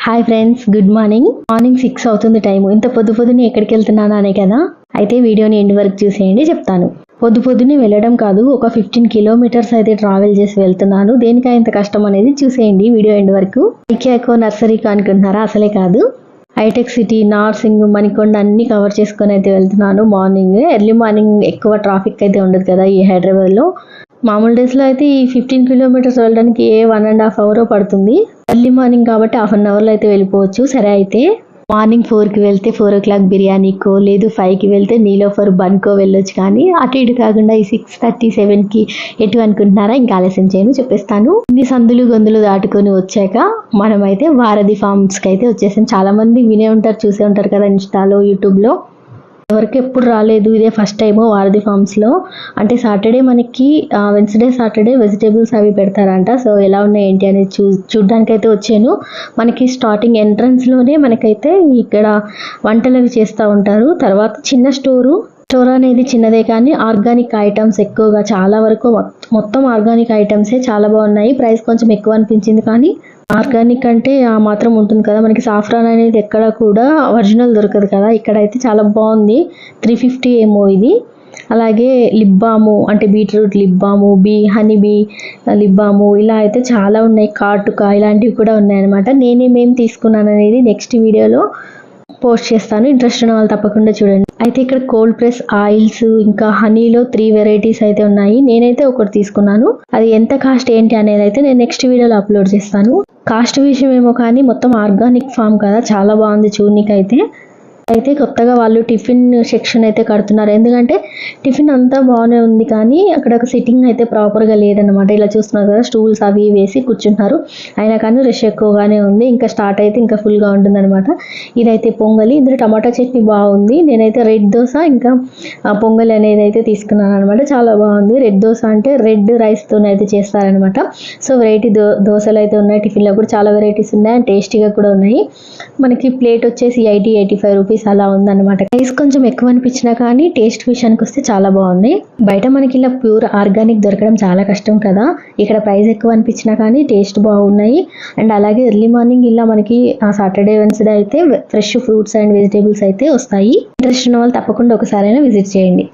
Hi friends, good morning. Morning 6 అవుతుంది time. ఇంత పొద్దునే ఎక్కడికి వెళ్తున్నాను అనే కదా. అయితే వీడియోని ఎండ్ వరకు చూసేయండి, చెప్తాను. పొద్దునే వెళ్ళడం కాదు, ఒక 15 కిలోమీటర్స్ అయితే ట్రావెల్ చేసి వెళ్తున్నాను. దేనికా ఇంత కష్టం అనేది చూసేయండి వీడియో ఎండ్ వరకు. ఐక్యాకో నర్సరీకి అనుకుంటున్నారా? అసలే కాదు. హైటెక్ సిటీ, నార్సింగ్, మణికొండ అన్ని కవర్ చేసుకొని అయితే వెళ్తున్నాను. మార్నింగ్ ఎర్లీ మార్నింగ్ ఎక్కువ ట్రాఫిక్ అయితే ఉండదు కదా ఈ హైదరాబాద్లో. మామూలు డేస్లో అయితే ఈ 15 కిలోమీటర్స్ వెళ్ళడానికి 1.5 అవర్ పడుతుంది. ఎర్లీ మార్నింగ్ కాబట్టి 1/2 అవర్లో అయితే వెళ్ళిపోవచ్చు. సరే, అయితే మార్నింగ్ 4కి వెళ్తే 4 o'clock బిర్యానీకో, లేదు 5కి వెళ్తే నీలోఫర్ బన్కో వెళ్ళొచ్చు. కానీ అటు ఇటు కాకుండా ఈ 6:30, 7కి ఎటు అనుకుంటున్నారా? ఇంకా ఆలస్యం చేయను, చెప్పేస్తాను. ఇన్ని సందులు గొంతులు దాటుకొని వచ్చాక మనమైతే వారధి ఫార్మ్స్కి అయితే వచ్చేసాం. చాలా మంది వినే ఉంటారు, చూసే ఉంటారు కదా ఇన్స్టాలో, యూట్యూబ్లో. ఎవరికి ఎప్పుడు రాలేదు, ఇదే ఫస్ట్ టైము వారధి ఫార్మ్స్లో. అంటే సాటర్డే మనకి వెన్స్డే సాటర్డే వెజిటేబుల్స్ అవి పెడతారంట. సో ఎలా ఉన్నాయి ఏంటి అనేది చూడ్డానికి అయితే వచ్చాను. మనకి స్టార్టింగ్ ఎంట్రన్స్లోనే మనకైతే ఇక్కడ వంటలు అవి చేస్తూ ఉంటారు. తర్వాత చిన్న స్టోర్ అనేది చిన్నదే, కానీ ఆర్గానిక్ ఐటమ్స్ ఎక్కువగా, చాలా వరకు మొత్తం ఆర్గానిక్ ఐటమ్సే చాలా బాగున్నాయి. ప్రైస్ కొంచెం ఎక్కువ అనిపించింది, కానీ ఆర్గానిక్ అంటే ఆ మాత్రం ఉంటుంది కదా. మనకి సాఫ్రాన్ అనేది ఎక్కడ కూడా ఒరిజినల్ దొరకదు కదా. ఇక్కడైతే చాలా బాగుంది. 350 ఏమో ఇది. అలాగే లిప్ బాము, అంటే beetroot lip balm, honey bee lip balm, ఇలా అయితే చాలా ఉన్నాయి. కాటుక ఇలాంటివి కూడా ఉన్నాయన్నమాట. నేనేమేం తీసుకున్నాను అనేది నెక్స్ట్ వీడియోలో పోస్ట్ చేస్తాను. ఇంట్రెస్ట్ ఉన్న వాళ్ళు తప్పకుండా చూడండి. అయితే ఇక్కడ కోల్డ్ ప్రెస్ ఆయిల్స్, ఇంకా హనీలో 3 వెరైటీస్ అయితే ఉన్నాయి. నేనైతే ఒకటి తీసుకున్నాను. అది ఎంత కాస్ట్ ఏంటి అనేది అయితే నేను నెక్స్ట్ వీడియోలో అప్లోడ్ చేస్తాను. కాస్ట్ విషయం ఏమో కానీ మొత్తం ఆర్గానిక్ ఫామ్ కదా, చాలా బాగుంది చూడనీకైతే. అయితే కొత్తగా వాళ్ళు టిఫిన్ సెక్షన్ అయితే కడుతున్నారు. ఎందుకంటే టిఫిన్ అంతా బాగానే ఉంది, కానీ అక్కడ ఒక సిట్టింగ్ అయితే ప్రాపర్గా లేదనమాట. ఇలా చూస్తున్నారు కదా, స్టూల్స్ అవి వేసి కూర్చుంటున్నారు. అయినా కానీ రష్ ఎక్కువగానే ఉంది. ఇంకా స్టార్ట్ అయితే ఇంకా ఫుల్గా ఉంటుందన్నమాట. ఇదైతే పొంగలి, ఇందులో టమాటా చట్నీ బాగుంది. నేనైతే రెడ్ దోశ ఇంకా పొంగలి అనేది అయితే తీసుకున్నాను అనమాట. చాలా బాగుంది. రెడ్ దోశ అంటే రెడ్ రైస్తో అయితే చేస్తారనమాట. సో వెరైటీ దోశలు అయితే ఉన్నాయి. టిఫిన్లో కూడా చాలా వెరైటీస్ ఉన్నాయి, అండ్ టేస్టీగా కూడా ఉన్నాయి. మనకి ప్లేట్ వచ్చేసి 80-85 రూపీస్ అలా ఉందన్నమాట. ప్రైస్ కొంచెం ఎక్కువ అనిపించినా కానీ టేస్ట్ విషయానికి వస్తే చాలా బాగుంది. బయట మనకి ఇలా ప్యూర్ ఆర్గానిక్ దొరకడం చాలా కష్టం కదా. ఇక్కడ ప్రైస్ ఎక్కువ అనిపించినా కానీ టేస్ట్ బాగున్నాయి. అండ్ అలాగే ఎర్లీ మార్నింగ్ ఇలా మనకి సాటర్డే వెన్స్డే అయితే ఫ్రెష్ ఫ్రూట్స్ అండ్ వెజిటేబుల్స్ అయితే వస్తాయి. ఇంట్రెస్ట్ ఉన్న వాళ్ళు తప్పకుండా ఒకసారైనా విజిట్ చేయండి.